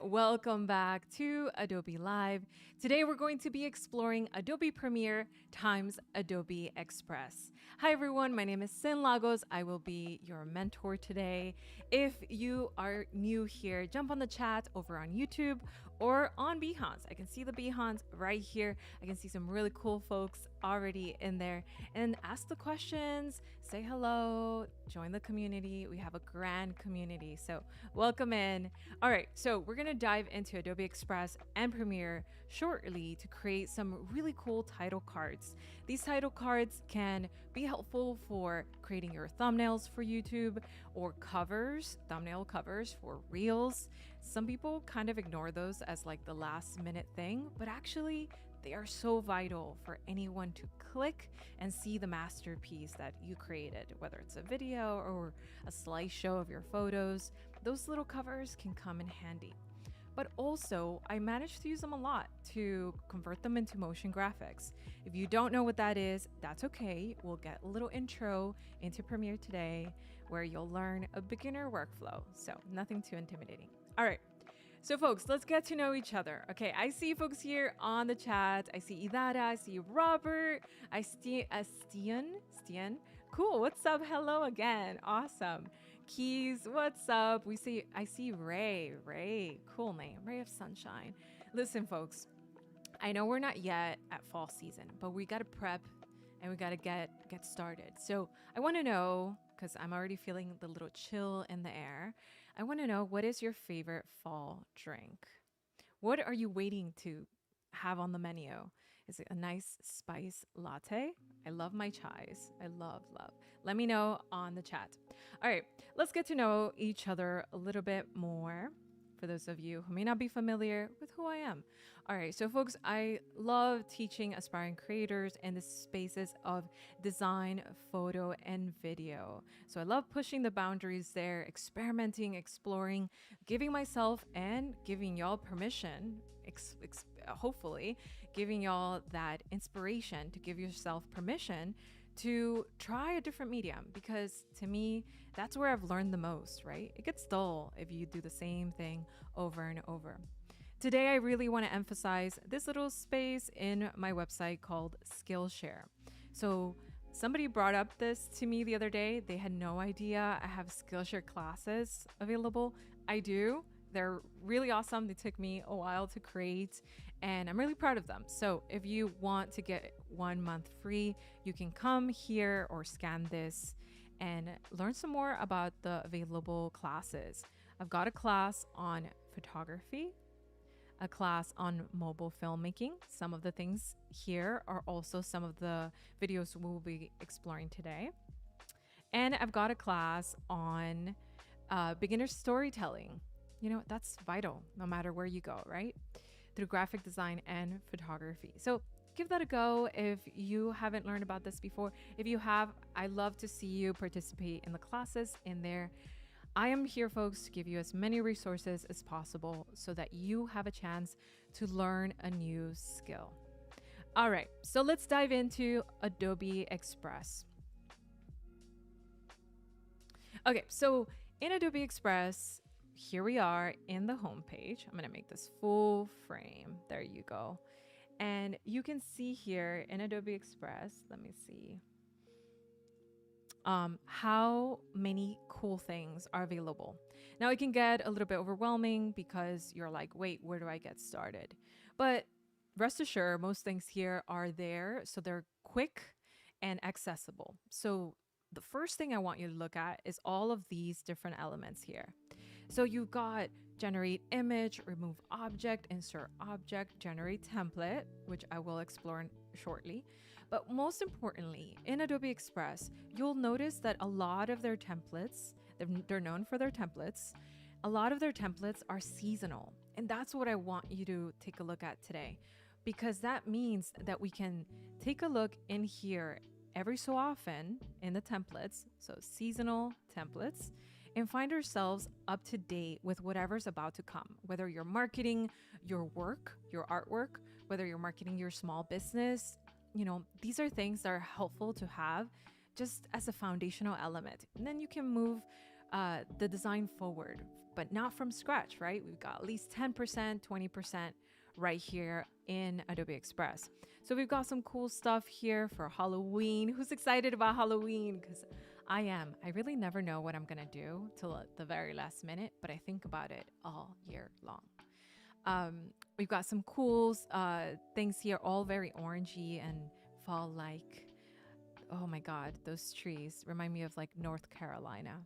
welcome back to Adobe Live. Today we're going to be exploring Adobe Premiere times Adobe Express. Hi everyone, my name is Cyn Lagos. I will be your mentor today. If you are new here, jump on the chat over on YouTube or on Behance. I can see the Behance right here. I can see some really cool folks already in there. And ask the questions, say hello, join the community. We have a grand community, so welcome in. All right, so we're gonna dive into Adobe Express and Premiere shortly to create some really cool title cards. These title cards can be helpful for creating your thumbnails for YouTube or covers, thumbnail covers for Reels. Some people kind of ignore those as like the last minute thing, but actually they are so vital for anyone to click and see the masterpiece that you created, whether it's a video or a slideshow of your photos. Those little covers can come in handy. But also, I managed to use them a lot to convert them into motion graphics. If you don't know what that is, that's okay. We'll get a little intro into Premiere today where you'll learn a beginner workflow. So nothing too intimidating. All right. So folks, let's get to know each other. Okay, I see folks here on the chat. I see Idara, I see Robert, I see Stian. Cool, what's up? Hello again, awesome. Keys, what's up? I see Ray, cool name, Ray of Sunshine. Listen folks, I know we're not yet at fall season, but we gotta prep and we gotta get started. So I wanna know, because I'm already feeling the little chill in the air. I want to know, what is your favorite fall drink? What are you waiting to have on the menu? Is it a nice spice latte? I love my chais. I love. Let me know on the chat. All right, let's get to know each other a little bit more. For those of you who may not be familiar with who I am. All right, so folks, I love teaching aspiring creators in the spaces of design, photo, and video. So I love pushing the boundaries there, experimenting, exploring, giving myself and giving y'all permission, hopefully giving y'all that inspiration to give yourself permission to try a different medium, because to me, that's where I've learned the most, right? It gets dull if you do the same thing over and over. Today, I really want to emphasize this little space in my website called Skillshare. So somebody brought up this to me the other day. They had no idea I have Skillshare classes available. I do. They're really awesome. They took me a while to create and I'm really proud of them. So if you want to get 1 month free, you can come here or scan this and learn some more about the available classes. I've got a class on photography, a class on mobile filmmaking. Some of the things here are also some of the videos we will be exploring today. And I've got a class on beginner storytelling. You know, that's vital no matter where you go, right? Through graphic design and photography. So give that a go if you haven't learned about this before. If you have, I love to see you participate in the classes in there. I am here, folks, to give you as many resources as possible so that you have a chance to learn a new skill. All right, so let's dive into Adobe Express. Okay, so in Adobe Express, here we are in the home page. I'm going to make this full frame. There you go. And you can see here in Adobe Express, let me see, how many cool things are available. Now it can get a little bit overwhelming because you're like, wait, where do I get started? But rest assured, most things here are there. So they're quick and accessible. So the first thing I want you to look at is all of these different elements here. So you've got generate image, remove object, insert object, generate template, which I will explore shortly. But most importantly, in Adobe Express, you'll notice that a lot of their templates, they're known for their templates. A lot of their templates are seasonal. And that's what I want you to take a look at today, because that means that we can take a look in here every so often in the templates, so seasonal templates, and find ourselves up to date with whatever's about to come, whether you're marketing your work, your artwork, whether you're marketing your small business. You know, these are things that are helpful to have just as a foundational element. And then you can move the design forward, but not from scratch, right? We've got at least 10%, 20% right here in Adobe Express. So we've got some cool stuff here for Halloween. Who's excited about Halloween? Because I am. I really never know what I'm going to do till the very last minute, but I think about it all year long. We've got some cool things here, all very orangey and fall-like. Oh my God, those trees remind me of like North Carolina.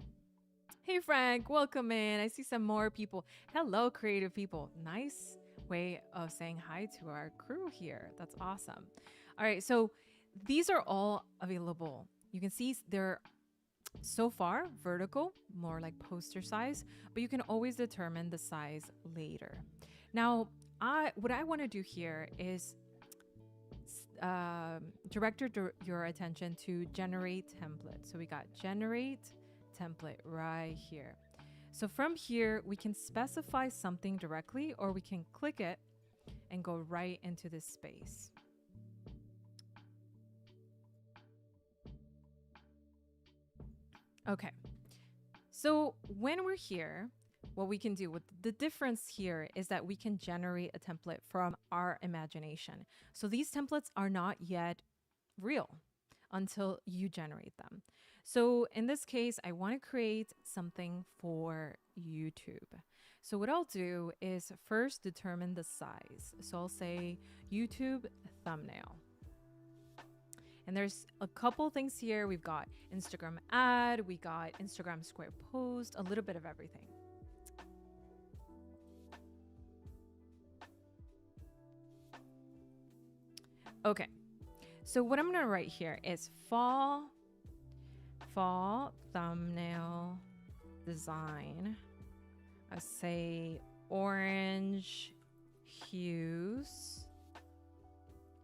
Hey Frank, welcome in. I see some more people. Hello, creative people. Nice way of saying hi to our crew here. That's awesome. All right, so these are all available. You can see they're so far vertical, more like poster size, but you can always determine the size later. Now, what I want to do here is direct your attention to generate template. So we got generate template right here. So from here, we can specify something directly, or we can click it and go right into this space. Okay, so when we're here, what we can do with the difference here is that we can generate a template from our imagination. So these templates are not yet real until you generate them. So in this case, I want to create something for YouTube. So what I'll do is first determine the size. So I'll say YouTube thumbnail. And there's a couple things here. We've got Instagram ad, we got Instagram square post, a little bit of everything. Okay, so what I'm gonna write here is fall thumbnail design. I say orange hues.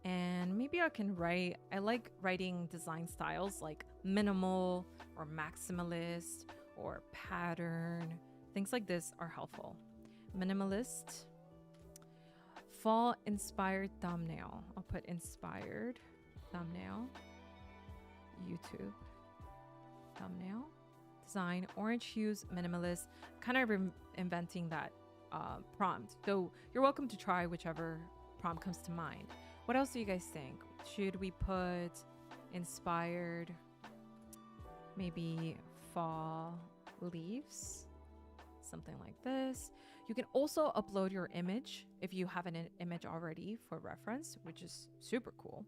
And maybe I can write, I like writing design styles like minimal or maximalist or pattern. Things like this are helpful. Minimalist. Fall inspired thumbnail. I'll put inspired thumbnail. YouTube thumbnail. Design orange hues, minimalist. Kind of inventing that prompt. So you're welcome to try whichever prompt comes to mind. What else do you guys think? Should we put inspired, maybe fall leaves? Something like this. You can also upload your image if you have an image already for reference, which is super cool.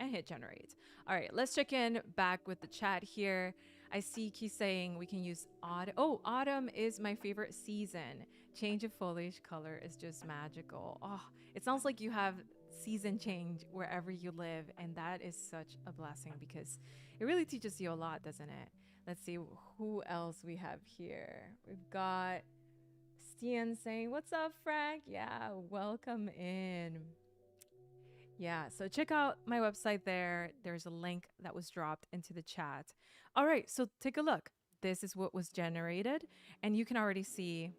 And hit generate. All right, let's check in back with the chat here. I see Key saying we can use autumn. Oh, autumn is my favorite season. Change of foliage color is just magical. Oh, it sounds like you have season change wherever you live, and that is such a blessing because it really teaches you a lot, doesn't it? Let's see who else we have here. We've got Stian saying, what's up, Frank? Yeah, welcome in. Yeah, so check out my website there. There's a link that was dropped into the chat. All right, so take a look. This is what was generated, and you can already see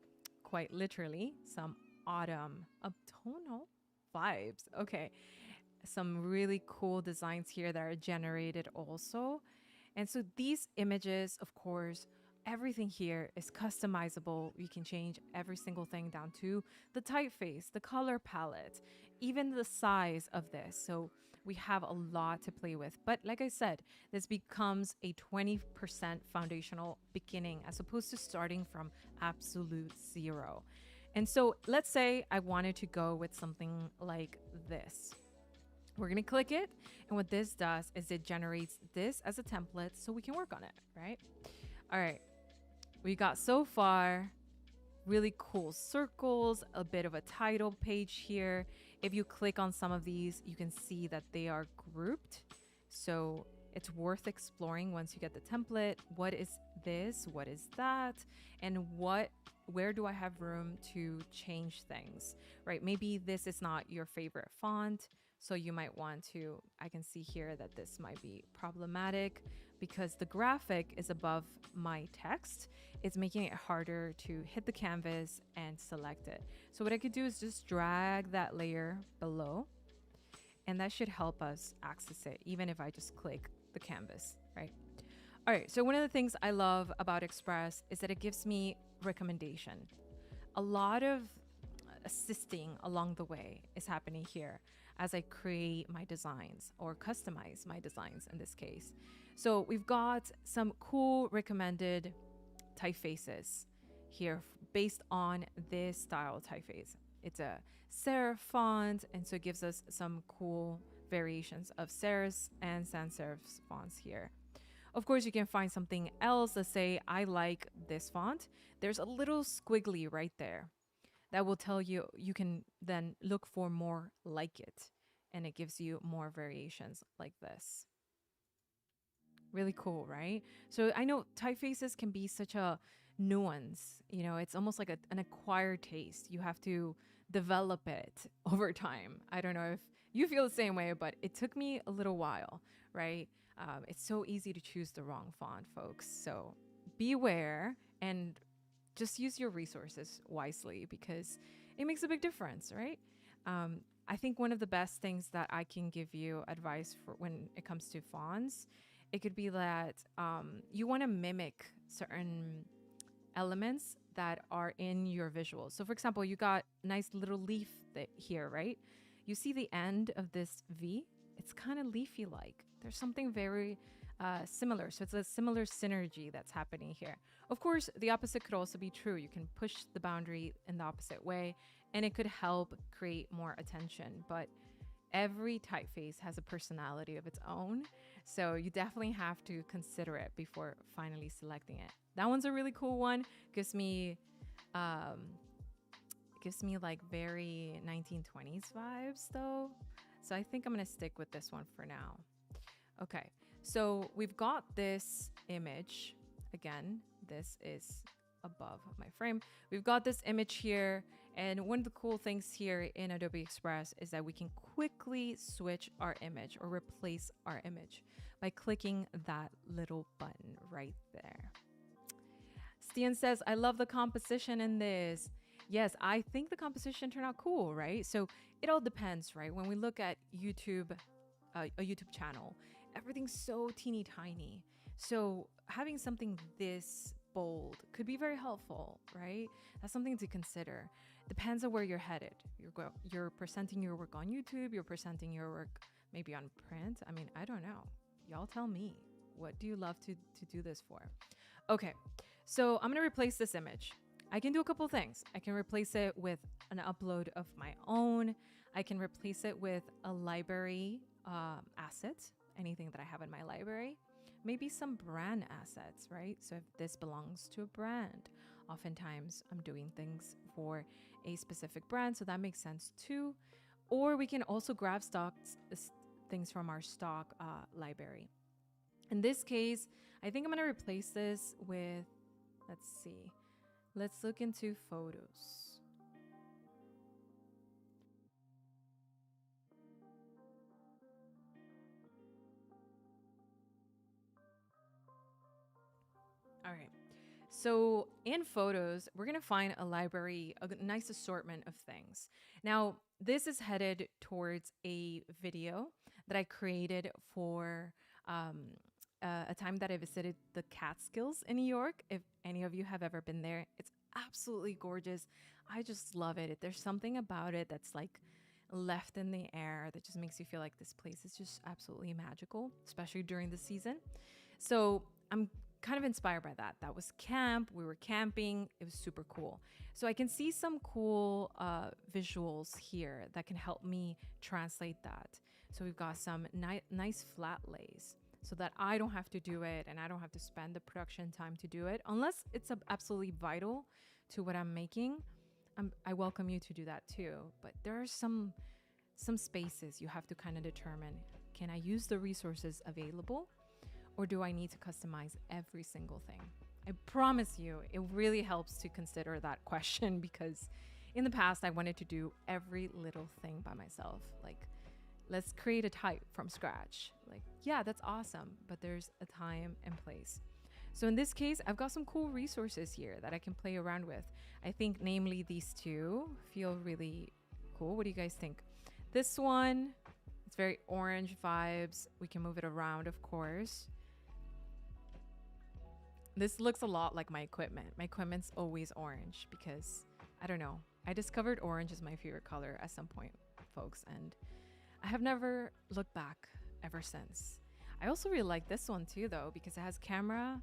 quite literally some autumn autumnal vibes. Okay, some really cool designs here that are generated also. And so these images, of course, everything here is customizable. You can change every single thing down to the typeface, the color palette, even the size of this. So we have a lot to play with. But like I said, this becomes a 20% foundational beginning as opposed to starting from absolute zero. And so let's say I wanted to go with something like this. We're going to click it. And what this does is it generates this as a template so we can work on it, right? All right. We got so far really cool circles, a bit of a title page here. If you click on some of these, you can see that they are grouped. So it's worth exploring once you get the template. What is this? What is that? And where do I have room to change things, right? Maybe this is not your favorite font. So you might want to, I can see here that this might be problematic because the graphic is above my text. It's making it harder to hit the canvas and select it. So what I could do is just drag that layer below, and that should help us access it, even if I just click the canvas, right? All right, so one of the things I love about Express is that it gives me recommendation. A lot of assisting along the way is happening here as I create my designs or customize my designs in this case. So we've got some cool recommended typefaces here based on this style typeface. It's a serif font, and so it gives us some cool variations of serifs and sans serif fonts here. Of course, you can find something else. Let's say I like this font. There's a little squiggly right there that will tell you you can then look for more like it, and it gives you more variations like this. Really cool, right? So I know typefaces can be such a nuance. You know, it's almost like an acquired taste. You have to develop it over time. I don't know if you feel the same way, but it took me a little while, right? It's so easy to choose the wrong font, folks. So beware and just use your resources wisely because it makes a big difference, right? I think one of the best things that I can give you advice for when it comes to fonts, it could be that you want to mimic certain elements that are in your visuals. So for example, you got a nice little leaf here, right? You see the end of this V, it's kind of leafy like. There's something very similar. So it's a similar synergy that's happening here. Of course, the opposite could also be true. You can push the boundary in the opposite way and it could help create more attention. But every typeface has a personality of its own. So you definitely have to consider it before finally selecting it. That one's a really cool one. Gives me like very 1920s vibes though. So I think I'm gonna stick with this one for now. Okay, so we've got this image. Again, this is above my frame. We've got this image here. And one of the cool things here in Adobe Express is that we can quickly switch our image or replace our image by clicking that little button right there. Stian says, I love the composition in this. Yes, I think the composition turned out cool, right? So it all depends, right? When we look at YouTube, a YouTube channel, everything's so teeny tiny. So having something this bold could be very helpful, right? That's something to consider. Depends on where you're headed. You're presenting your work on YouTube, you're presenting your work maybe on print. I mean, I don't know. Y'all tell me. What do you love to do this for? Okay, so I'm gonna replace this image. I can do a couple things. I can replace it with an upload of my own. I can replace it with a library asset, anything that I have in my library. Maybe some brand assets, right? So if this belongs to a brand, oftentimes I'm doing things for a specific brand, so that makes sense too. Or we can also grab things from our stock library. In this case, I think I'm gonna replace this with, let's see, let's look into photos. All right. So in photos, we're going to find a library, a nice assortment of things. Now, this is headed towards a video that I created for a time that I visited the Catskills in New York. If any of you have ever been there, it's absolutely gorgeous. I just love it. There's something about it that's like left in the air that just makes you feel like this place is just absolutely magical, especially during the season. So I'm kind of inspired by that. That was camp. We were camping. It was super cool. So I can see some cool visuals here that can help me translate that. So we've got some nice flat lays so that I don't have to do it and I don't have to spend the production time to do it unless it's absolutely vital to what I'm making. I welcome you to do that too. But there are some spaces you have to kind of determine, can I use the resources available? Or do I need to customize every single thing? I promise you, it really helps to consider that question because in the past, I wanted to do every little thing by myself. Like, let's create a type from scratch. Like, yeah, that's awesome, but there's a time and place. So in this case, I've got some cool resources here that I can play around with. I think namely these two feel really cool. What do you guys think? This one, it's very orange vibes. We can move it around, of course. This looks a lot like my equipment. My equipment's always orange because, I don't know, I discovered orange is my favorite color at some point, folks, and I have never looked back ever since. I also really like this one too, though, because it has camera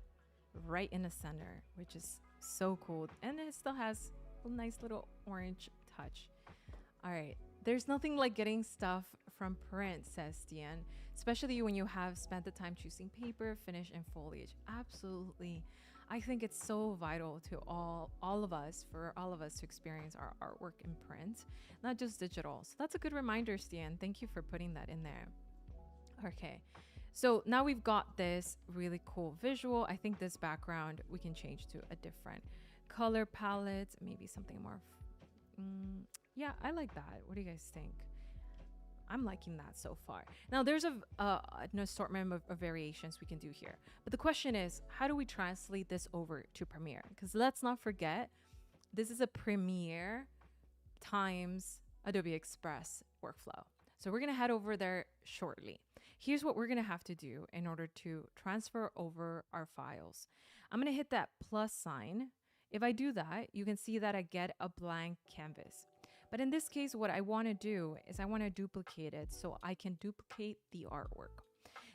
right in the center, which is so cool. And it still has a nice little orange touch. All right. There's nothing like getting stuff from print, says Diane, especially when you have spent the time choosing paper, finish, and foliage. Absolutely. I think it's so vital to all of us, for all of us to experience our artwork in print, not just digital. So that's a good reminder, Stian. Thank you for putting that in there. Okay. So now we've got this really cool visual. I think this background we can change to a different color palette, maybe something more. Yeah, I like that. What do you guys think? I'm liking that so far. Now there's an assortment of variations we can do here. But the question is, how do we translate this over to Premiere? Because let's not forget, this is a Premiere times Adobe Express workflow. So we're going to head over there shortly. Here's what we're going to have to do in order to transfer over our files. I'm going to hit that plus sign. If I do that, you can see that I get a blank canvas. But in this case, what I want to do is I want to duplicate it so I can duplicate the artwork.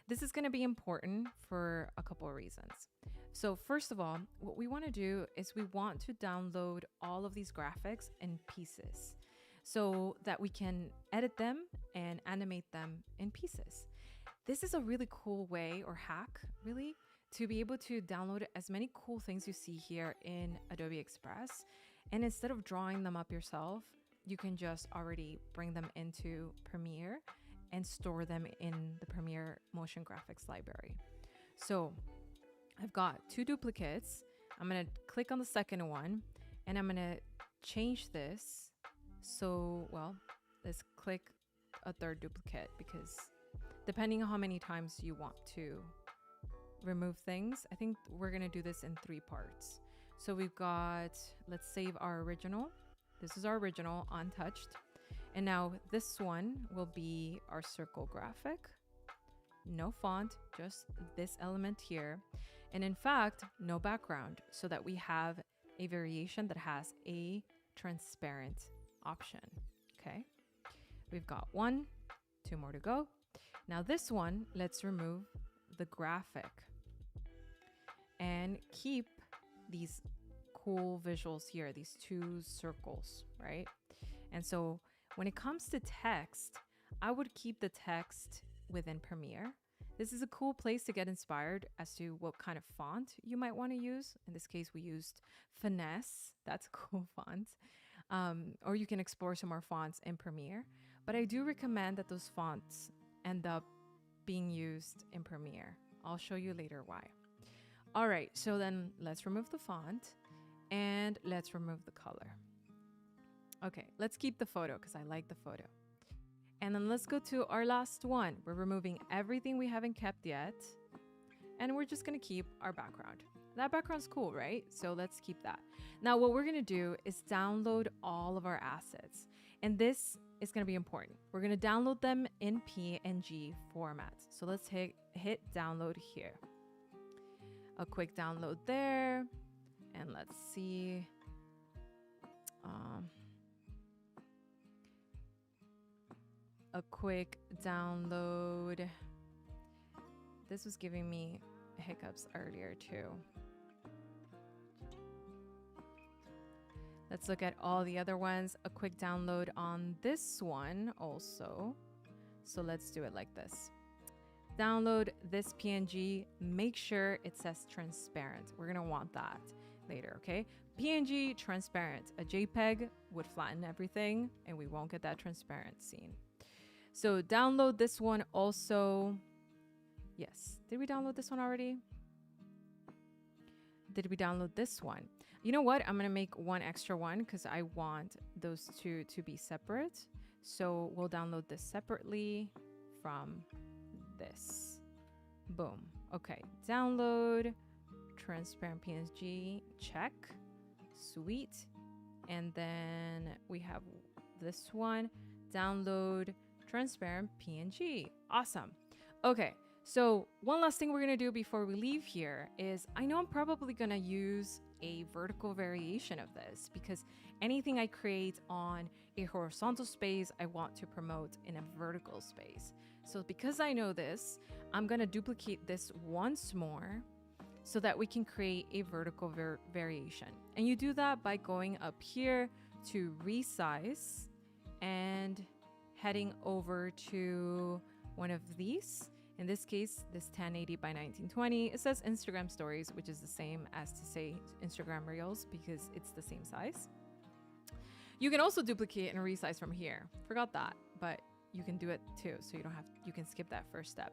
This is going to be important for a couple of reasons. So first of all, what we want to do is we want to download all of these graphics in pieces so that we can edit them and animate them in pieces. This is a really cool way, or hack really, to be able to download as many cool things you see here in Adobe Express. And instead of drawing them up yourself, you can just already bring them into Premiere and store them in the Premiere Motion Graphics library. So I've got two duplicates. I'm going to click on the second one and I'm going to change this. So, well, let's click a third duplicate because depending on how many times you want to remove things, I think we're going to do this in 3 parts. So we've got, let's save our original. This is our original untouched. And now this one will be our circle graphic. No font, just this element here. And in fact, no background, so that we have a variation that has a transparent option. Okay. We've got 1, 2 more to go. Now this one, let's remove the graphic and keep these cool visuals here, these 2 circles, right? And so when it comes to text, I would keep the text within Premiere. This is a cool place to get inspired as to what kind of font you might want to use. In this case, we used Finesse. That's a cool font. Or you can explore some more fonts in Premiere. But I do recommend that those fonts end up being used in Premiere. I'll show you later why. All right, so then let's remove the font and let's remove the color. Okay, let's keep the photo because I like the photo. And then let's go to our last one. We're removing everything we haven't kept yet. And we're just gonna keep our background. That background's cool, right? So let's keep that. Now what we're gonna do is download all of our assets. And this is gonna be important. We're gonna download them in PNG format. So let's hit download here. A quick download there. And let's see. A quick download. This was giving me hiccups earlier too. Let's look at all the other ones. A quick download on this one also. So let's do it like this. Download this PNG. Make sure it says transparent. We're gonna want that later, okay? PNG transparent. A JPEG would flatten everything and we won't get that transparent scene. So download this one also. Yes. Did we download this one already? Did we download this one? You know what? I'm going to make one extra one because I want those two to be separate. So we'll download this separately from this. Boom. Okay. Download transparent PNG. Check. Sweet. And then we have this one. Download transparent PNG. Awesome. Okay. So one last thing we're gonna do before we leave here is, I know I'm probably gonna use a vertical variation of this because anything I create on a horizontal space, I want to promote in a vertical space. So because I know this, I'm gonna duplicate this once more so that we can create a vertical variation. And you do that by going up here to resize and heading over to one of these. In this case, this 1080 by 1920, it says Instagram stories, which is the same as to say Instagram reels because it's the same size. You can also duplicate and resize from here. Forgot that, but you can do it too. So you can skip that first step.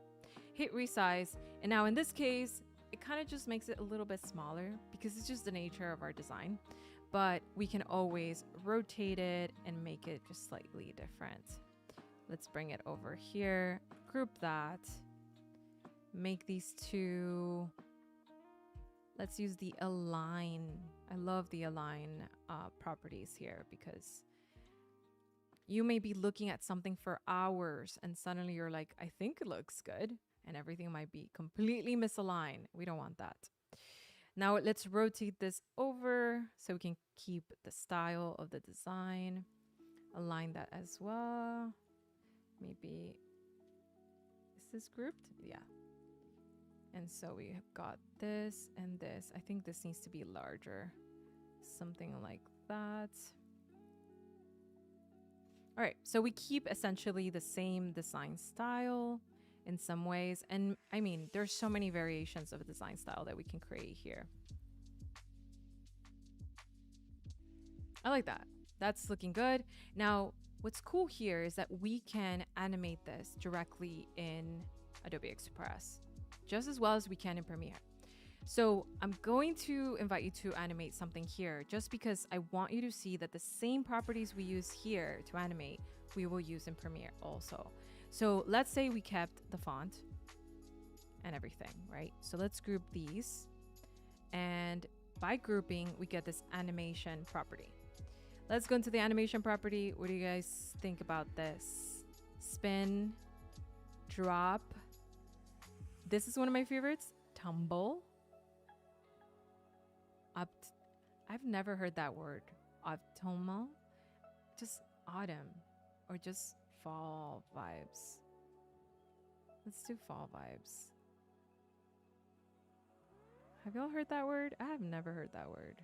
Hit resize. And now in this case, it kind of just makes it a little bit smaller because it's just the nature of our design, but we can always rotate it and make it just slightly different. Let's bring it over here, group that, make these two. Let's use the align. I love the align properties here because you may be looking at something for hours and suddenly you're like, I think it looks good, and everything might be completely misaligned. We don't want that. Now let's rotate this over so we can keep the style of the design. Align that as well. Maybe, is this grouped? Yeah. And so we have got this and this. I think this needs to be larger. Something like that. All right, so we keep essentially the same design style in some ways. And I mean, there's so many variations of a design style that we can create here. I like that. That's looking good. Now, what's cool here is that we can animate this directly in Adobe Express, just as well as we can in Premiere. So I'm going to invite you to animate something here just because I want you to see that the same properties we use here to animate, we will use in Premiere also. So let's say we kept the font and everything, right? So let's group these. And by grouping, we get this animation property. Let's go into the animation property. What do you guys think about this? Spin, drop. This is one of my favorites. Tumble. I've never heard that word. Autumnal. Just autumn or just fall vibes. Let's do fall vibes. Have y'all heard that word? I have never heard that word.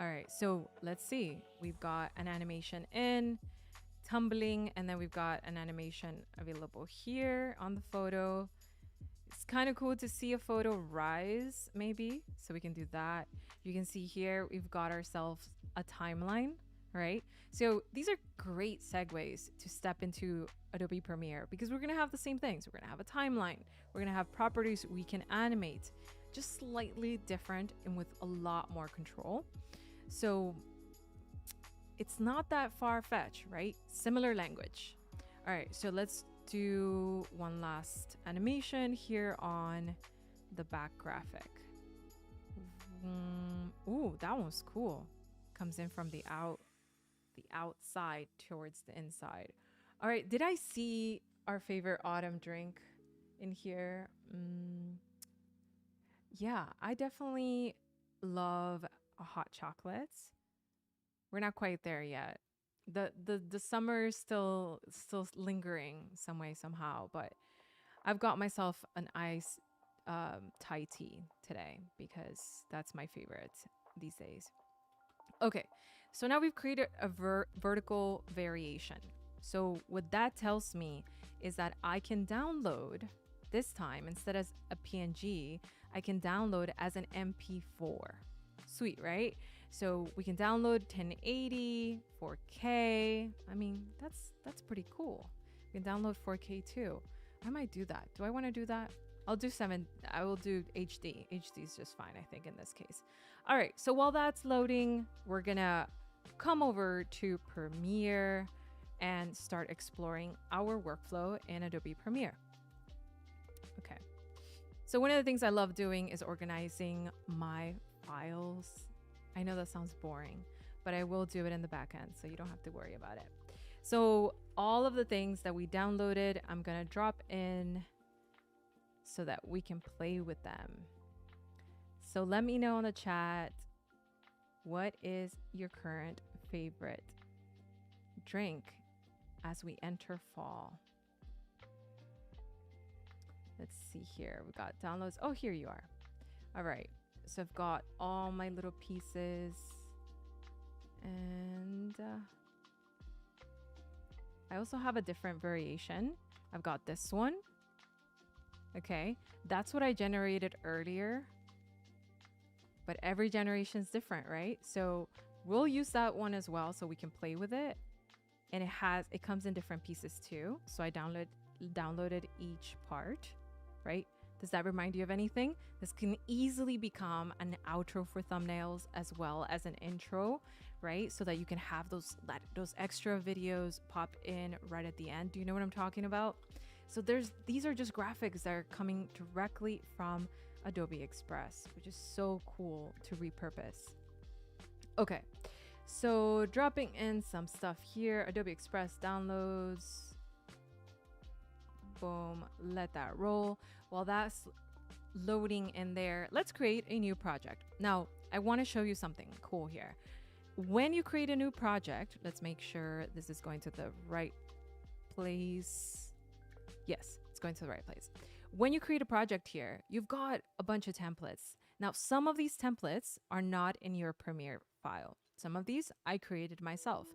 All right, so let's see. We've got an animation in, tumbling, and then we've got an animation available here on the photo. It's kind of cool to see a photo rise, maybe, so we can do that. You can see here, we've got ourselves a timeline, right? So these are great segues to step into Adobe Premiere because we're gonna have the same things. We're gonna have a timeline. We're gonna have properties we can animate, just slightly different and with a lot more control. So it's not that far-fetched, right? Similar language. All right, so let's do one last animation here on the back graphic. Ooh, that one's cool. Comes in from the outside towards the inside. All right, did I see our favorite autumn drink in here? Yeah, I definitely love a hot chocolate. We're not quite there yet. The summer is still lingering some way somehow, but I've got myself an ice Thai tea today because that's my favorite these days. Okay, so now we've created a vertical variation. So what that tells me is that I can download this time, instead of a PNG, I can download as an MP4. Sweet, right? So we can download 1080, 4K. I mean, that's pretty cool. We can download 4K too. I might do that. Do I want to do that? I'll do I will do HD. HD is just fine, I think, in this case. All right, so while that's loading, we're gonna come over to Premiere and start exploring our workflow in Adobe Premiere. Okay, so one of the things I love doing is organizing my files. I know that sounds boring, but I will do it in the back end, so you don't have to worry about it. So all of the things that we downloaded, I'm gonna drop in so that we can play with them. So let me know in the chat, what is your current favorite drink as we enter fall? Let's see here. We got downloads. Oh, here you are. All right. So I've got all my little pieces, and I also have a different variation. I've got this one. Okay. That's what I generated earlier. But every generation is different, right? So we'll use that one as well so we can play with it. And it comes in different pieces too. So I downloaded each part, right? Does that remind you of anything? This can easily become an outro for thumbnails as well as an intro, right? So that you can have those extra videos pop in right at the end. Do you know what I'm talking about? So these are just graphics that are coming directly from Adobe Express, which is so cool to repurpose. Okay, so dropping in some stuff here. Adobe Express downloads. Boom, let that roll. While that's loading in there, let's create a new project. Now, I want to show you something cool here. When you create a new project, let's make sure this is going to the right place. Yes, it's going to the right place. When you create a project here, you've got a bunch of templates. Now, some of these templates are not in your Premiere file. Some of these I created myself.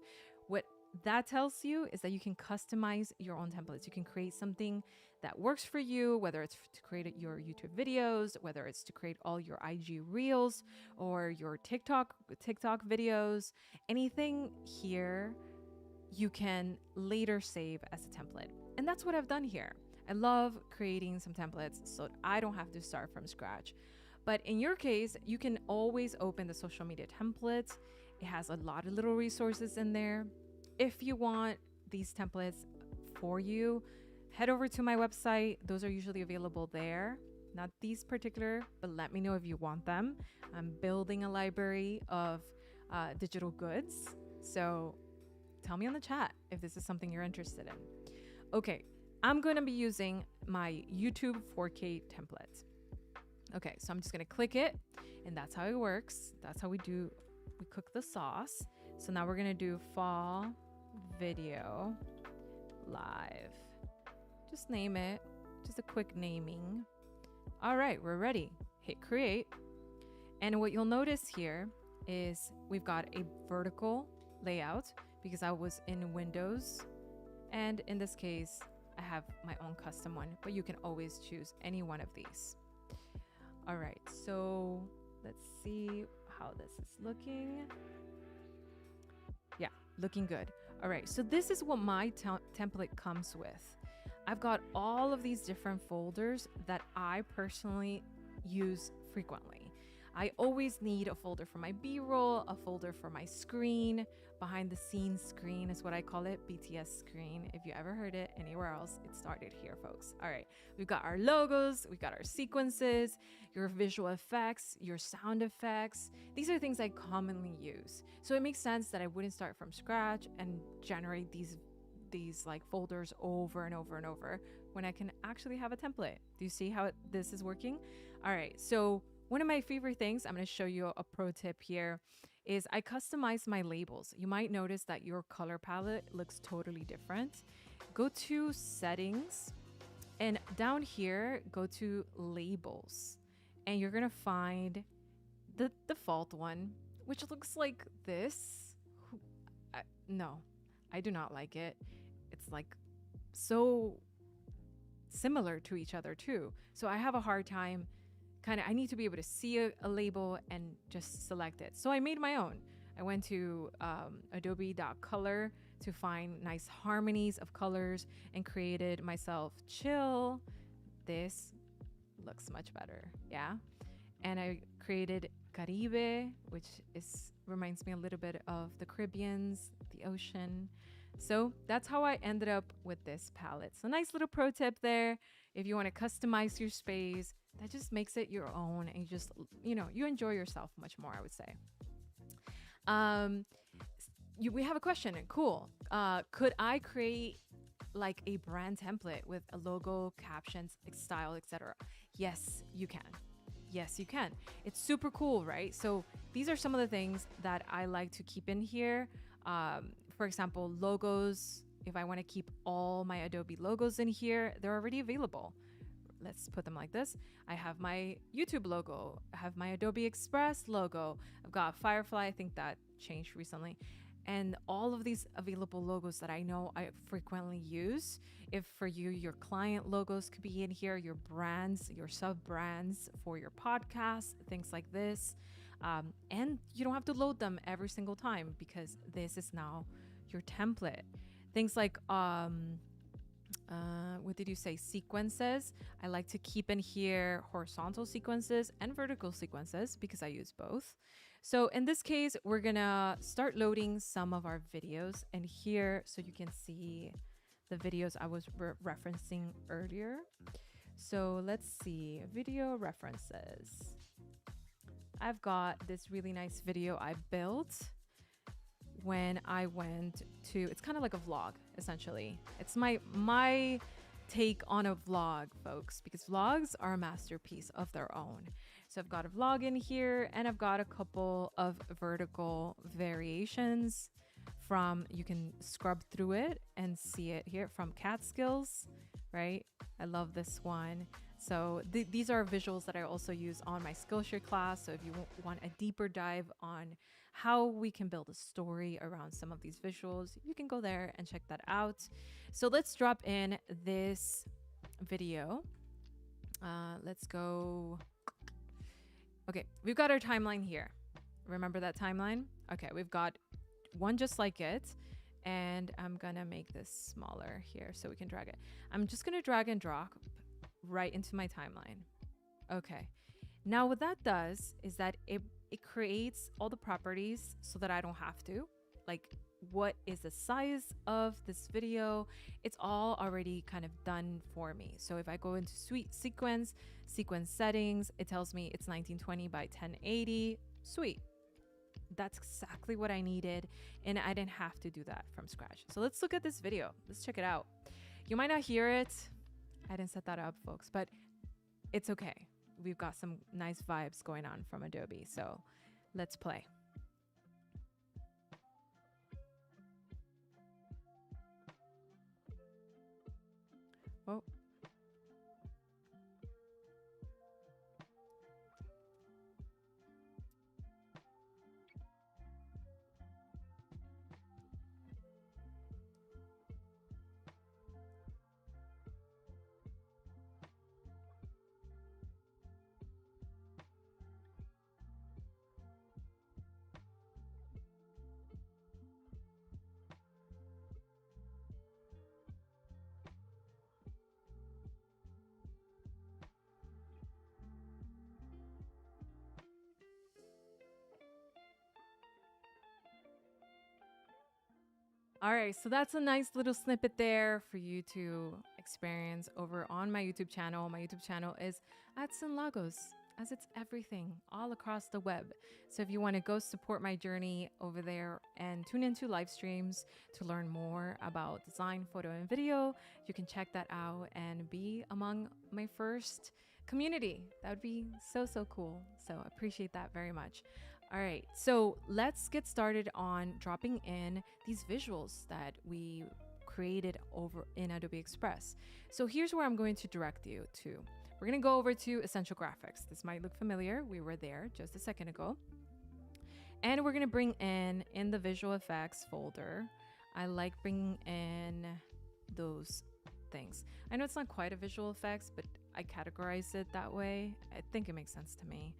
What that tells you is that you can customize your own templates. You can create something that works for you, whether it's to create your YouTube videos, whether it's to create all your IG reels or your TikTok videos. Anything here you can later save as a template. And that's what I've done here. I love creating some templates so I don't have to start from scratch. But in your case, you can always open the social media templates. It has a lot of little resources in there. If you want these templates for you, head over to my website. Those are usually available there. Not these particular, but let me know if you want them. I'm building a library of digital goods. So tell me in the chat if this is something you're interested in. Okay, I'm going to be using my YouTube 4K template. Okay, so I'm just going to click it, and that's how it works. That's how we cook the sauce. So now we're going to do fall video live. Just name it, just a quick naming. All right, we're ready. Hit create. And what you'll notice here is we've got a vertical layout because I was in Windows. And in this case, I have my own custom one, but you can always choose any one of these. All right, so let's see how this is looking. Yeah, looking good. All right, so this is what my template comes with. I've got all of these different folders that I personally use frequently. I always need a folder for my B-roll, a folder for my screen. Behind the scenes screen is what I call it, BTS screen. If you ever heard it anywhere else, it started here, folks. All right, we've got our logos, we've got our sequences, your visual effects, your sound effects. These are things I commonly use. So it makes sense that I wouldn't start from scratch and generate these like folders over and over and over when I can actually have a template. Do you see how this is working? All right, so one of my favorite things, I'm going to show you a pro tip here, is I customize my labels. You might notice that your color palette looks totally different. Go to settings, and down here, go to labels, and you're going to find the default one, which looks like this. No, I do not like it. It's like so similar to each other too. So I have a hard time I need to be able to see a label and just select it. So I made my own. I went to adobe.color to find nice harmonies of colors and created myself chill. This looks much better, yeah? And I created Caribe, which reminds me a little bit of the Caribbeans, the ocean. So that's how I ended up with this palette. So nice little pro tip there. If you want to customize your space, that just makes it your own, and you just, you enjoy yourself much more, I would say. We have a question. Cool. Could I create like a brand template with a logo, captions, style, etc.? Yes, you can. Yes, you can. It's super cool, right? So these are some of the things that I like to keep in here. For example, logos. If I want to keep all my Adobe logos in here, they're already available. Let's put them like this. I have my YouTube logo. I have my Adobe Express logo. I've got Firefly. I think that changed recently. And all of these available logos that I know I frequently use. If for you, your client logos could be in here, your brands, your sub brands for your podcast, things like this. And you don't have to load them every single time because this is now your template. Things like, what did you say? Sequences. I like to keep in here horizontal sequences and vertical sequences because I use both. So in this case, we're gonna start loading some of our videos in here so you can see the videos I was referencing earlier. So let's see, video references. I've got this really nice video I built when I went to, it's kind of like a vlog, essentially. It's my take on a vlog, folks, because vlogs are a masterpiece of their own. So I've got a vlog in here, and I've got a couple of vertical variations from, you can scrub through it and see it here, from Catskills, right? I love this one. So these are visuals that I also use on my Skillshare class. So if you want a deeper dive on how we can build a story around some of these visuals, you can go there and check that out. So let's drop in this video. Let's go. Okay, we've got our timeline here. Remember that timeline? Okay, we've got one just like it. And I'm gonna make this smaller here so we can drag it. I'm just gonna drag and drop right into my timeline. Okay, now what that does is that it creates all the properties so that I don't have to. Like, what is the size of this video? It's all already kind of done for me. So if I go into sequence settings, it tells me it's 1920 by 1080. Sweet. That's exactly what I needed, and I didn't have to do that from scratch. So let's look at this video. Let's check it out. You might not hear it. I didn't set that up, folks, but it's okay. We've got some nice vibes going on from Adobe. So let's play. Whoa. All right, so that's a nice little snippet there for you to experience over on my YouTube channel. My YouTube channel is at Cyn Lagos, as it's everything all across the web. So if you want to go support my journey over there and tune into live streams to learn more about design, photo, and video, you can check that out and be among my first community. That would be so, so cool. So I appreciate that very much. All right, so let's get started on dropping in these visuals that we created over in Adobe Express. So here's where I'm going to direct you to. We're gonna go over to Essential Graphics. This might look familiar. We were there just a second ago. And we're gonna bring in the visual effects folder. I like bringing in those things. I know it's not quite a visual effects, but I categorize it that way. I think it makes sense to me.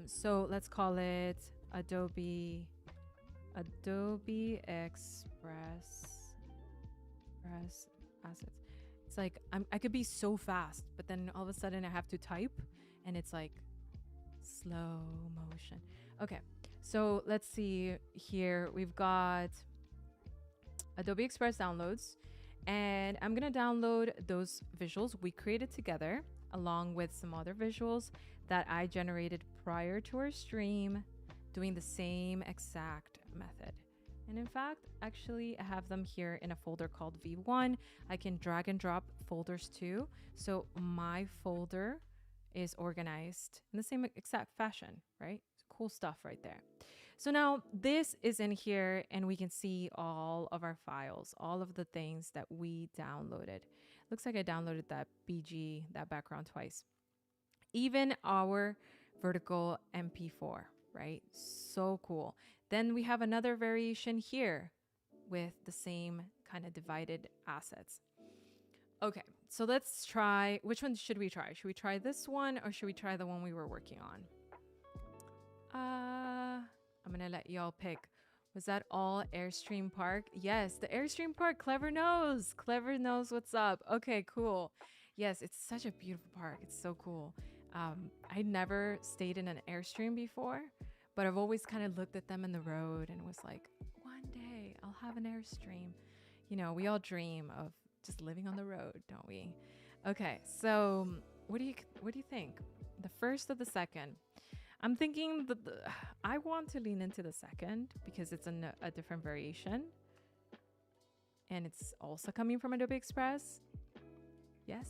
So let's call it Adobe Express assets. It's like I could be so fast, but then all of a sudden I have to type and it's like slow motion. Okay, so let's see here. We've got Adobe Express downloads, and I'm gonna download those visuals we created together along with some other visuals that I generated prior to our stream doing the same exact method. And in fact, actually, I have them here in a folder called V1. I can drag and drop folders too. So my folder is organized in the same exact fashion, right? Cool stuff right there. So now this is in here and we can see all of our files, all of the things that we downloaded. Looks like I downloaded that BG, that background twice. Even our vertical MP4, right? So cool. Then we have another variation here with the same kind of divided assets. Okay, so let's try, which one should we try? Should we try this one or should we try the one we were working on? I'm gonna let y'all pick. Was that all Airstream Park? Yes, the Airstream Park. Clever knows. Clever knows what's up. Okay, cool. Yes, it's such a beautiful park. It's so cool. I never stayed in an Airstream before, but I've always kind of looked at them in the road and was like, one day I'll have an Airstream. You know, we all dream of just living on the road, don't we? Okay, so what do you think? The first or the second? I'm thinking that I want to lean into the second because it's a different variation. And it's also coming from Adobe Express. Yes?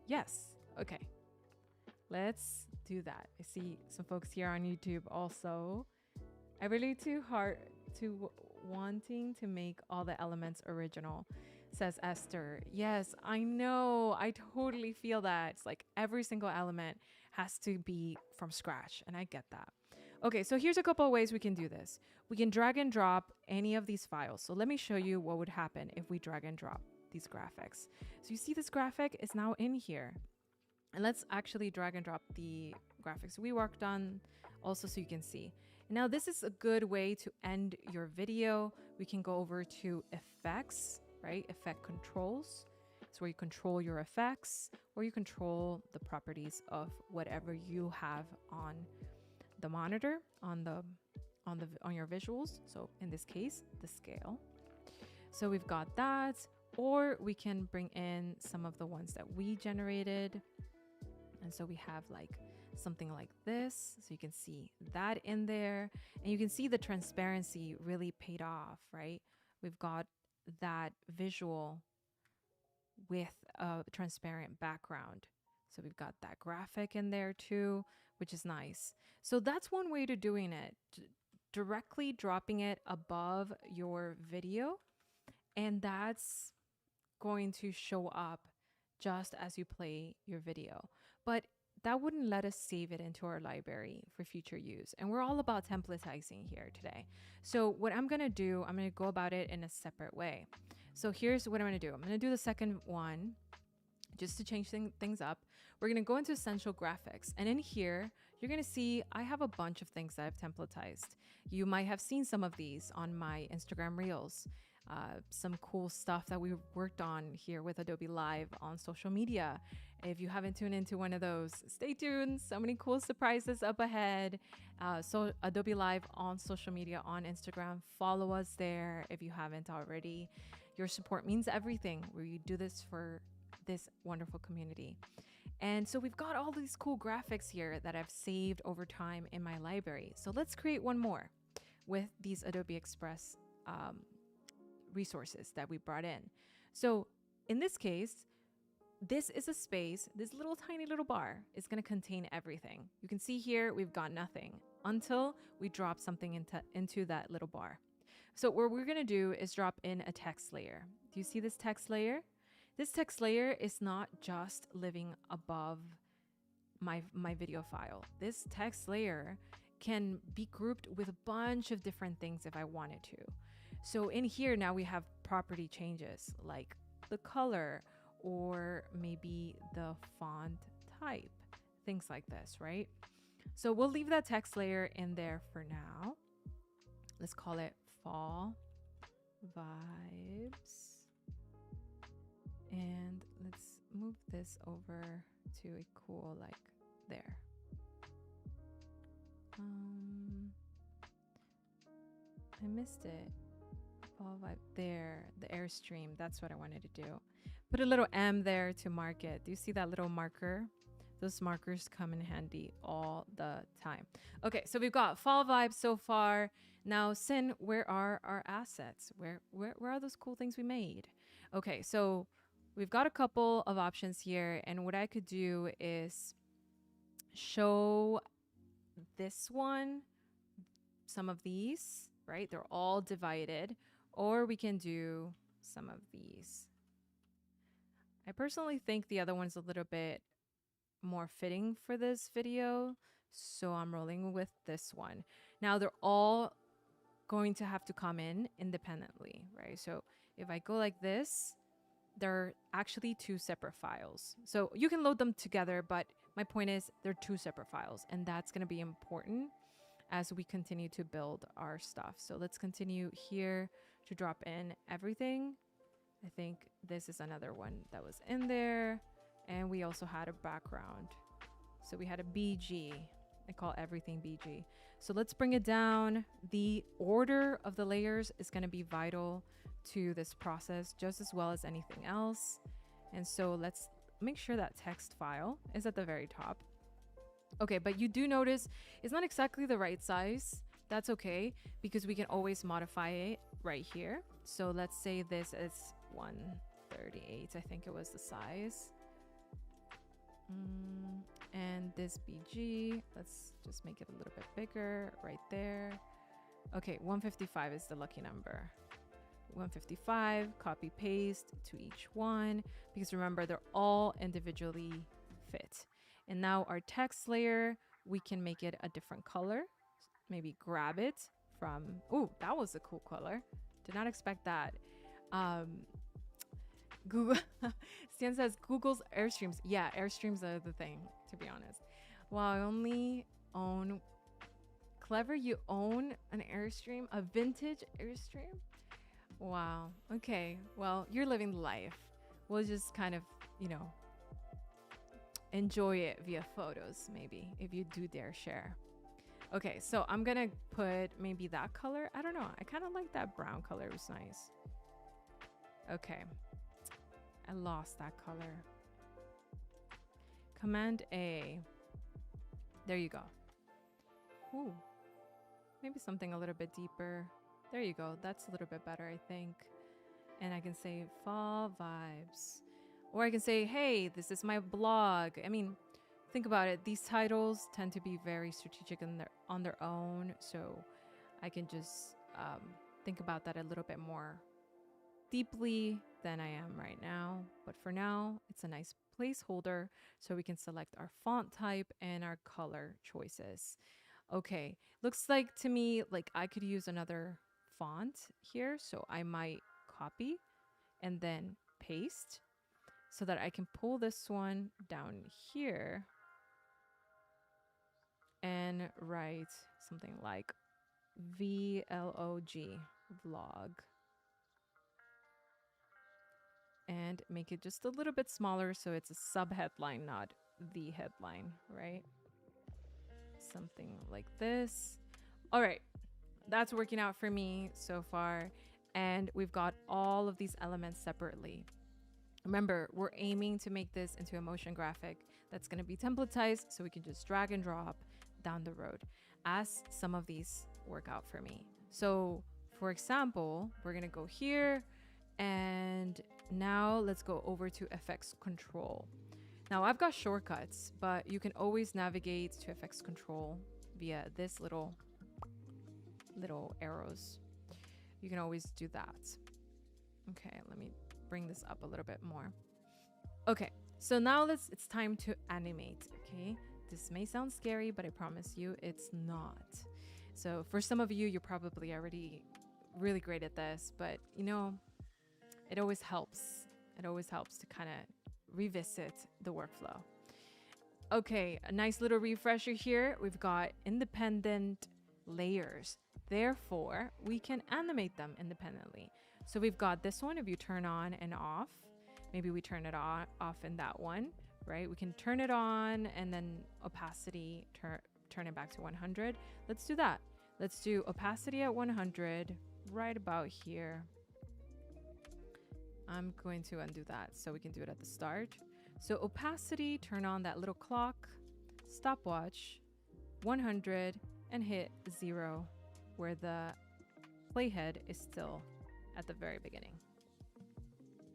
Yes. Okay. Let's do that. I see some folks here on YouTube also. I relate to wanting to make all the elements original, says Esther. Yes, I know. I totally feel that. It's like every single element has to be from scratch, and I get that. Okay, so here's a couple of ways we can do this. We can drag and drop any of these files. So let me show you what would happen if we drag and drop these graphics. So you see this graphic is now in here. And let's actually drag and drop the graphics we worked on also so you can see. Now this is a good way to end your video. We can go over to effects, right? Effect controls. It's where you control your effects or you control the properties of whatever you have on the monitor, on your visuals. So in this case, the scale. So we've got that, or we can bring in some of the ones that we generated. And so we have like something like this. So you can see that in there and you can see the transparency really paid off, right? We've got that visual with a transparent background. So we've got that graphic in there too, which is nice. So that's one way to doing it, directly dropping it above your video. And that's going to show up just as you play your video. But that wouldn't let us save it into our library for future use. And we're all about templatizing here today. So what I'm going to do, I'm going to go about it in a separate way. So here's what I'm going to do. I'm going to do the second one just to change things up. We're going to go into Essential Graphics. And in here, you're going to see I have a bunch of things that I've templatized. You might have seen some of these on my Instagram Reels. Some cool stuff that we worked on here with Adobe Live on social media. If you haven't tuned into one of those, stay tuned. So many cool surprises up ahead. So Adobe Live on social media, on Instagram. Follow us there if you haven't already. Your support means everything. We do this for this wonderful community. And so we've got all these cool graphics here that I've saved over time in my library. So let's create one more with these Adobe Express resources that we brought in. So in this case, this is a space, this little tiny little bar is going to contain everything. You can see here, we've got nothing until we drop something into that little bar. So what we're going to do is drop in a text layer. Do you see this text layer? This text layer is not just living above my video file. This text layer can be grouped with a bunch of different things if I wanted to. So in here now we have property changes like the color or maybe the font type, things like this, right? So we'll leave that text layer in there for now. Let's call it Fall Vibes. And let's move this over to a cool, like there. I missed it. Fall Vibe there, the Airstream. That's what I wanted to do. Put a little M there to mark it. Do you see that little marker? Those markers come in handy all the time. Okay, so we've got fall vibes so far. Now, Cyn, where are our assets? Where are those cool things we made? Okay, so we've got a couple of options here, and what I could do is show this one, some of these, right? They're all divided, or we can do some of these. I personally think the other one's a little bit more fitting for this video, so I'm rolling with this one. Now they're all going to have to come in independently, right? So if I go like this, they're actually two separate files. So you can load them together, but my point is they're two separate files, and that's going to be important as we continue to build our stuff. So let's continue here to drop in everything. I think this is another one that was in there, and we also had a background. So we had a BG. I call everything BG. So let's bring it down. The order of the layers is going to be vital to this process just as well as anything else. And so let's make sure that text file is at the very top. Okay, but you do notice it's not exactly the right size. That's okay, because we can always modify it right here. So let's say this is 138, I think it was the size. And this BG, let's just make it a little bit bigger right there. Okay, 155 is the lucky number. 155, copy paste to each one, because remember, they're all individually fit. And now our text layer, we can make it a different color. Maybe grab it from, oh, that was a cool color. Did not expect that. Google, Stan says Google's Airstreams. Yeah, Airstreams are the thing, to be honest. Wow, I only own, clever, you own an Airstream, a vintage Airstream? Wow, okay, well, you're living the life. We'll just kind of, you know, enjoy it via photos, maybe, if you do dare share. Okay, so I'm gonna put maybe that color. I don't know, I kind of like that brown color, it was nice. Okay. I lost that color. Command A. There you go. Ooh. Maybe something a little bit deeper. There you go. That's a little bit better, I think. And I can say fall vibes. Or I can say, hey, this is my blog. I mean, think about it. These titles tend to be very strategic on their own. So I can just think about that a little bit more deeply than I am right now. But for now, it's a nice placeholder so we can select our font type and our color choices. Okay, looks like to me like I could use another font here. So I might copy and then paste so that I can pull this one down here and write something like VLOG, vlog. And make it just a little bit smaller so it's a sub-headline, not the headline, right? Something like this. All right, that's working out for me so far. And we've got all of these elements separately. Remember, we're aiming to make this into a motion graphic that's going to be templatized so we can just drag and drop down the road as some of these work out for me. So for example, we're going to go here. And now let's go over to FX control. Now I've got shortcuts, but you can always navigate to FX control via this little arrows. You can always do that. Okay, let me bring this up a little bit more. Okay, so now it's time to animate, okay? This may sound scary, but I promise you it's not. So for some of you, you're probably already really great at this, but you know, it always helps. It always helps to kind of revisit the workflow. Okay, a nice little refresher here. We've got independent layers. Therefore, we can animate them independently. So we've got this one, if you turn on and off, maybe we turn it on, off in that one, right? We can turn it on and then opacity, turn it back to 100. Let's do that. Let's do opacity at 100, right about here. I'm going to undo that so we can do it at the start. So opacity, turn on that little clock, stopwatch, 100, and hit 0 where the playhead is still at the very beginning.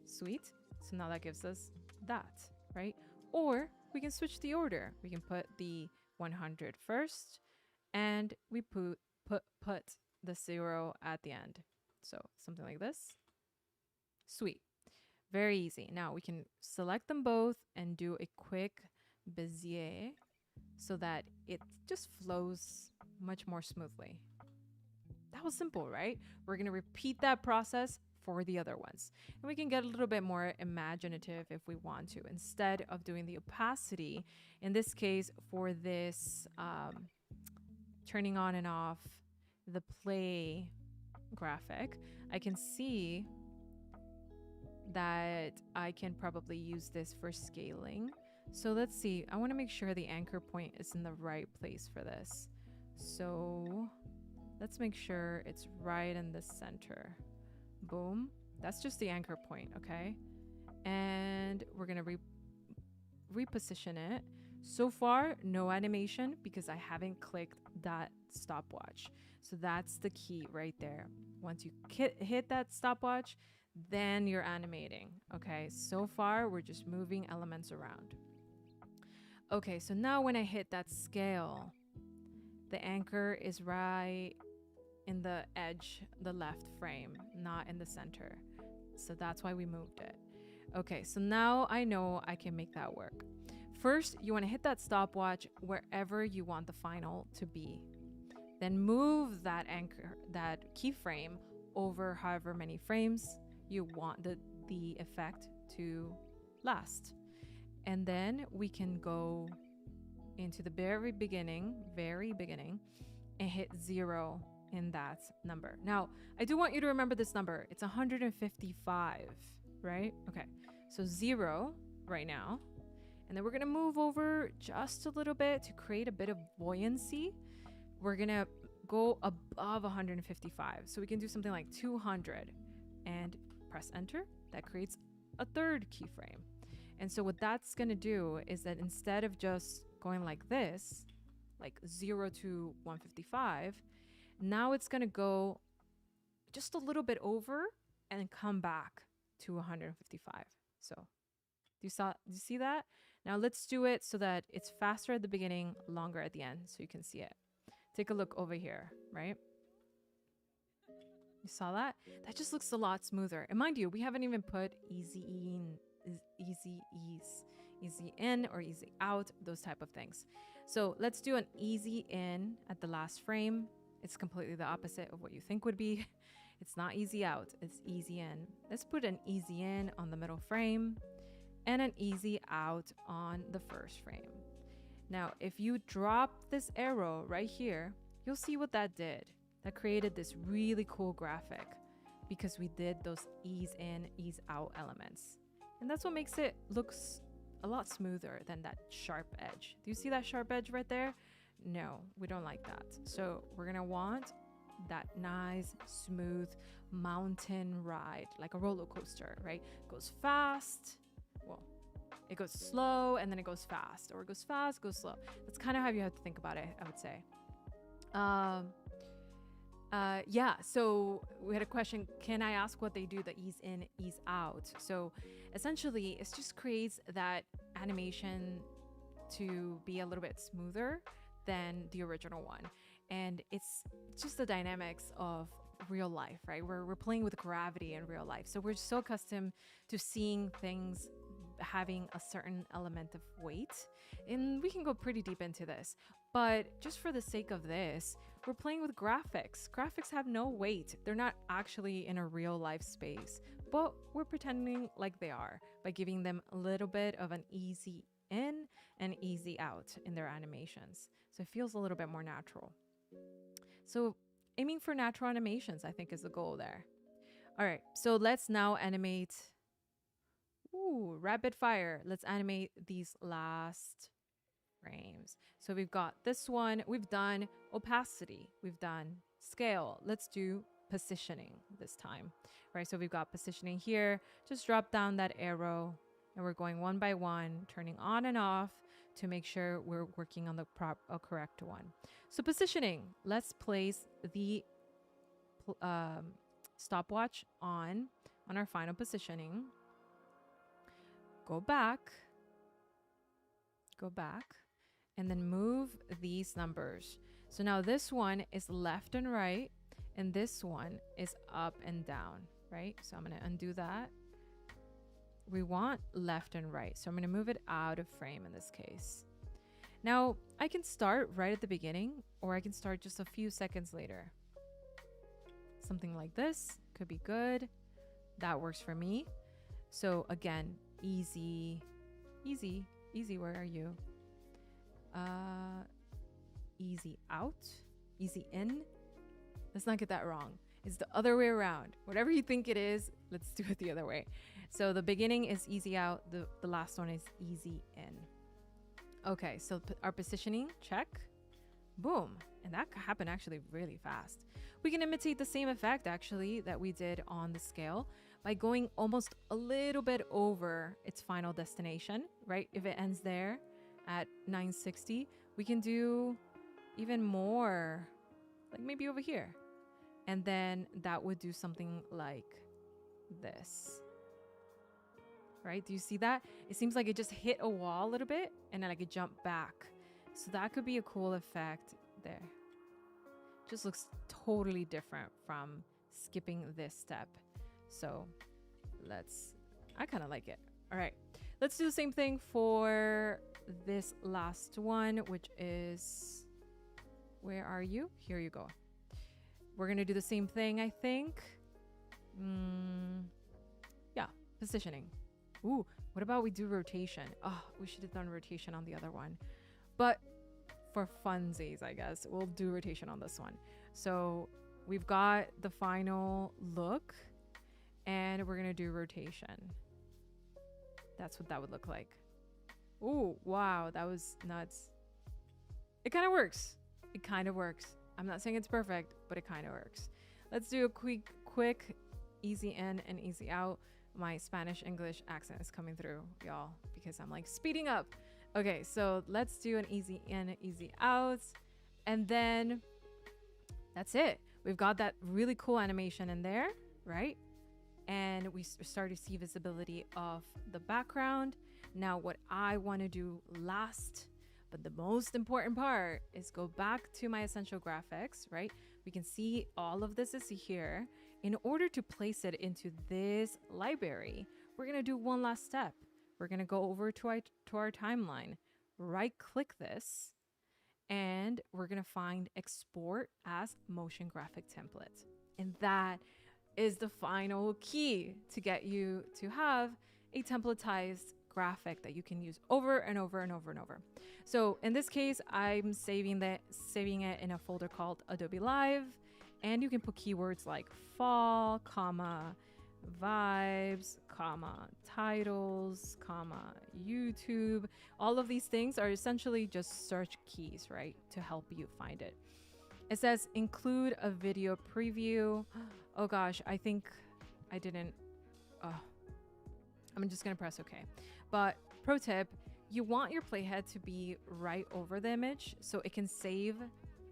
Sweet. So now that gives us that, right? Or we can switch the order. We can put the 100 first, and we put the 0 at the end. So something like this. Sweet. Very easy. Now we can select them both and do a quick Bezier so that it just flows much more smoothly. That was simple, right? We're going to repeat that process for the other ones. And we can get a little bit more imaginative if we want to. Instead of doing the opacity, in this case, for this turning on and off the play graphic, I can see that I can probably use this for scaling. So let's see. I want to make sure the anchor point is in the right place for this. So let's make sure it's right in the center. Boom. That's just the anchor point, okay? And we're going to reposition it. So far, no animation because I haven't clicked that stopwatch. So that's the key right there. Once you hit that stopwatch, then you're animating, okay? So far, we're just moving elements around. Okay, so now when I hit that scale, the anchor is right in the edge, the left frame, not in the center. So that's why we moved it. Okay, so now I know I can make that work. First, you want to hit that stopwatch wherever you want the final to be. Then move that anchor, that keyframe over however many frames you want the effect to last. And then we can go into the very beginning, and hit 0 in that number. Now, I do want you to remember this number. It's 155, right? Okay, so 0 right now. And then we're gonna move over just a little bit to create a bit of buoyancy. We're gonna go above 155. So we can do something like 200 and press enter. That creates a third keyframe. And so what that's gonna do is that instead of just going like this, like 0 to 155, now it's gonna go just a little bit over and come back to 155. So do you see that? Now let's do it so that it's faster at the beginning, longer at the end, so you can see it. Take a look over here, right? You saw that? That just looks a lot smoother. And mind you, we haven't even put easy in or easy out, those type of things. So let's do an easy in at the last frame. It's completely the opposite of what you think would be. It's not easy out, it's easy in. Let's put an easy in on the middle frame and an easy out on the first frame. Now, if you drop this arrow right here, you'll see what that did. That created this really cool graphic because we did those ease in, ease out elements. And that's what makes it look a lot smoother than that sharp edge. Do you see that sharp edge right there? No, we don't like that. So we're gonna want that nice, smooth mountain ride, like a roller coaster, right? It goes fast, well, it goes slow, and then it goes fast, or it goes fast, goes slow. That's kind of how you have to think about it, I would say. Yeah, so we had a question, can I ask what they do, the ease in, ease out? So essentially, it just creates that animation to be a little bit smoother than the original one. And it's just the dynamics of real life, right? We're playing with gravity in real life. So we're so accustomed to seeing things having a certain element of weight. And we can go pretty deep into this. But just for the sake of this, we're playing with graphics. Graphics have no weight. They're not actually in a real life space, but we're pretending like they are by giving them a little bit of an easy in and easy out in their animations. So it feels a little bit more natural. So aiming for natural animations, I think, is the goal there. All right, so let's now animate. Ooh, rapid fire. Let's animate these last frames. So we've got this one, we've done opacity, we've done scale. Let's do positioning this time, right? So we've got positioning here. Just drop down that arrow and we're going one by one, turning on and off to make sure we're working on the correct one. So positioning, let's place the stopwatch on our final positioning. Go back, and then move these numbers. So now this one is left and right, and this one is up and down, right? So I'm gonna undo that. We want left and right, so I'm gonna move it out of frame in this case. Now I can start right at the beginning, or I can start just a few seconds later. Something like this could be good. That works for me. So again, easy, where are you? Easy out, easy in. Let's not get that wrong. It's the other way around. Whatever you think it is, let's do it the other way. So the beginning is easy out, the last one is easy in. Okay, so our positioning, check, boom. And that happened actually really fast. We can imitate the same effect actually that we did on the scale by going almost a little bit over its final destination, right? If it ends there at 960, we can do even more, like maybe over here. And then that would do something like this, right? Do you see that? It seems like it just hit a wall a little bit and then like it jumped back. So that could be a cool effect there. Just looks totally different from skipping this step. So I kind of like it. All right, let's do the same thing for this last one, which is, where are you? Here you go. We're gonna do the same thing, I think. Yeah, positioning. Ooh, what about we do rotation? Oh, we should have done rotation on the other one. But for funsies, I guess, we'll do rotation on this one. So we've got the final look and we're gonna do rotation. That's what that would look like. Ooh, wow, that was nuts. It kind of works. It kind of works. I'm not saying it's perfect, but it kind of works. Let's do a quick easy in and easy out. My Spanish English accent is coming through, y'all, because I'm like speeding up. Okay, so let's do an easy in, easy out. And then that's it. We've got that really cool animation in there, right? And we start to see visibility of the background. Now what I want to do last, but the most important part, is go back to my essential graphics, right? We can see all of this is here. In order to place it into this library, we're going to do one last step. We're going to go over to our timeline, right click this, and we're going to find export as motion graphic template. And that is the final key to get you to have a templatized graphic that you can use over and over and over and over. So in this case, I'm saving it in a folder called Adobe Live, and you can put keywords like fall, comma, vibes, comma, titles, comma, YouTube. All of these things are essentially just search keys, right, to help you find it. It says include a video preview. Oh gosh, I think I didn't. I'm just gonna press OK. But pro tip, you want your playhead to be right over the image so it can save.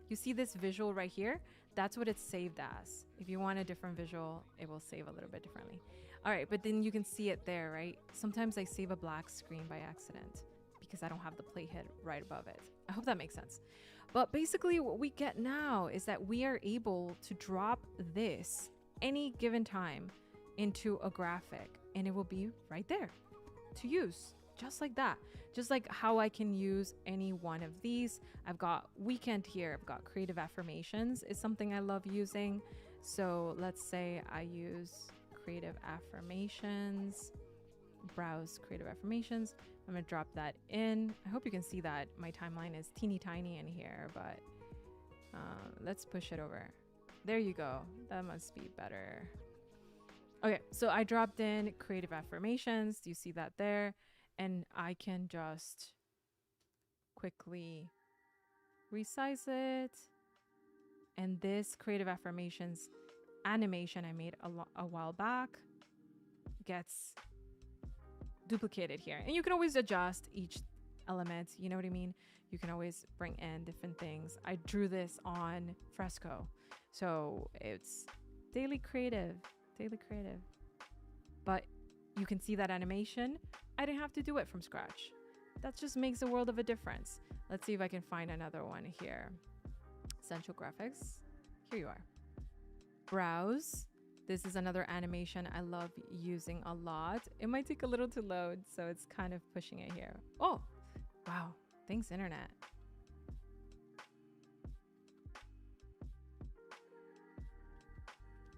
You see this visual right here? That's what it's saved as. If you want a different visual, it will save a little bit differently. All right, but then you can see it there, right? Sometimes I save a black screen by accident because I don't have the playhead right above it. I hope that makes sense. But basically what we get now is that we are able to drop this any given time into a graphic and it will be right there to use, just like that. Just like how I can use any one of these. I've got weekend here. I've got creative affirmations is something I love using. So let's say I use creative affirmations, browse creative affirmations. I'm gonna drop that in. I hope you can see that my timeline is teeny tiny in here, but let's push it over. There you go. That must be better. Okay, so I dropped in creative affirmations. Do you see that there? And I can just quickly resize it. And this creative affirmations animation I made a while back gets duplicated here. And you can always adjust each element, you know what I mean? You can always bring in different things. I drew this on fresco, so it's Daily creative, daily creative. But you can see that animation. I didn't have to do it from scratch. That just makes a world of a difference. Let's see if I can find another one here. Central Graphics. Here you are. Browse. This is another animation I love using a lot. It might take a little to load, so it's kind of pushing it here. Oh, wow. Thanks, internet.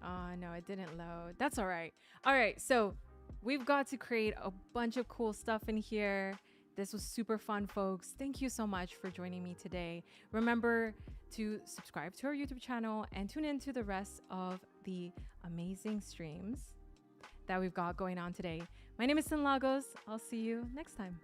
Oh, no, it didn't load. That's all right. All right, so we've got to create a bunch of cool stuff in here. This was super fun, folks. Thank you so much for joining me today. Remember to subscribe to our YouTube channel and tune in to the rest of the amazing streams that we've got going on today. My name is Cyn Lagos. I'll see you next time.